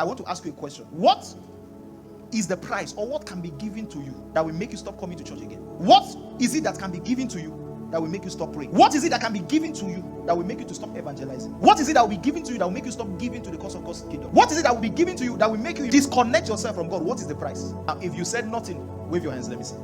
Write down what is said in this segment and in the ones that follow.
I want to ask you a question. What is the price, or what can be given to you that will make you stop coming to church again? What is it that can be given to you that will make you stop praying? What is it that can be given to you that will make you to stop evangelizing? What is it that will be given to you that will make you stop giving to the cause of God's kingdom? What is it that will be given to you that will make you disconnect yourself from God? What is the price? If you said nothing, wave your hands, let me see.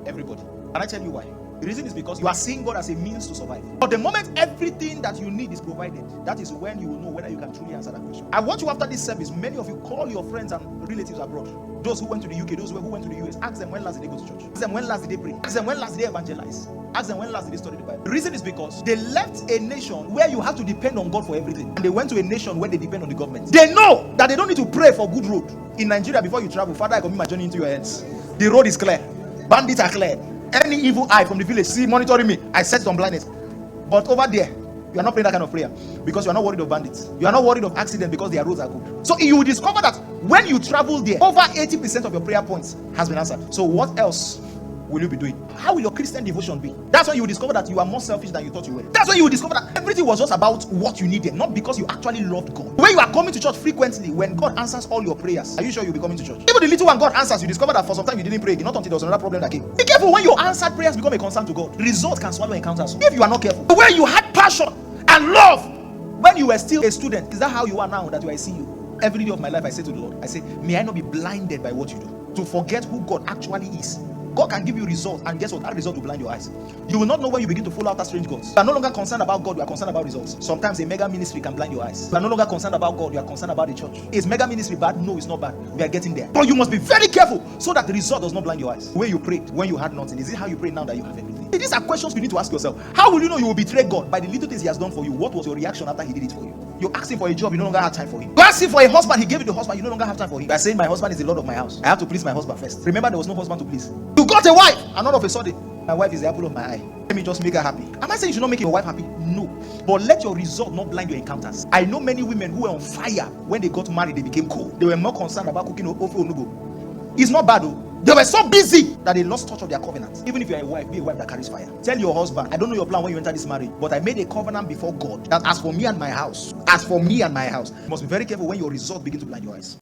Everybody. And I tell you why. The reason is because you are seeing God as a means to survive. But the moment everything that you need is provided, that is when you will know whether you can truly answer that question. I want you, after this service, many of you call your friends and relatives abroad. Those who went to the UK, those who went to the US, ask them when last did they go to church. Ask them when last did they pray. Ask them when last did they evangelize. Ask them when last did they study the Bible. The reason is because they left a nation where you have to depend on God for everything, and they went to a nation where they depend on the government. They know that they don't need to pray for good road. In Nigeria, before you travel, Father, I commit my journey into your hands. The road is clear. Bandits are clear. Any evil eye from the village see monitoring me, I set it on blindness. But over there, you are not praying that kind of prayer because you are not worried of bandits. You are not worried of accidents because their roads are good. So you will discover that when you travel there, over 80% of your prayer points has been answered. So what else will you be doing? How will your Christian devotion be? That's when you will discover that you are more selfish than you thought you were. That's when you will discover that everything was just about what you needed, not because you actually loved God. When you are coming to church frequently, when God answers all your prayers, are you sure you'll be coming to church? Even the little one God answers, you discover that for some time you didn't pray again, not until there was another problem that came. Be careful when your answered prayers become a concern to God. The result can swallow encounters if you are not careful. When you had passion and love when you were still a student, is that how you are now that you are a CEO? Every day of my life I say to the Lord, I say, may I not be blinded by what you do, to forget who God actually is. God can give you results, and guess what? That result will blind your eyes. You will not know when you begin to follow after strange gods. You are no longer concerned about God, you are concerned about results. Sometimes a mega ministry can blind your eyes. You are no longer concerned about God, you are concerned about the church. Is mega ministry bad? No, it's not bad. We are getting there. But you must be very careful so that the result does not blind your eyes. When you prayed, when you had nothing, is it how you pray now that you have everything? These are questions you need to ask yourself. How will you know you will betray God? By the little things he has done for you. What was your reaction after he did it for you? You asked him for a job, you no longer have time for him. You asked him for a husband, he gave you the husband, you no longer have time for him. You are saying my husband is the Lord of my house. I have to please my husband first. Remember, there was no husband to please. You got a wife, and all of a sudden, my wife is the apple of my eye. Let me just make her happy. Am I saying you should not make your wife happy? No. But let your result not blind your encounters. I know many women who were on fire when they got married, they became cold. They were more concerned about cooking ofe onugo. It's not bad though. They were so busy that they lost touch of their covenant. Even if you are a wife, be a wife that carries fire. Tell your husband, I don't know your plan when you enter this marriage, but I made a covenant before God that as for me and my house, you must be very careful when your results begin to blind your eyes.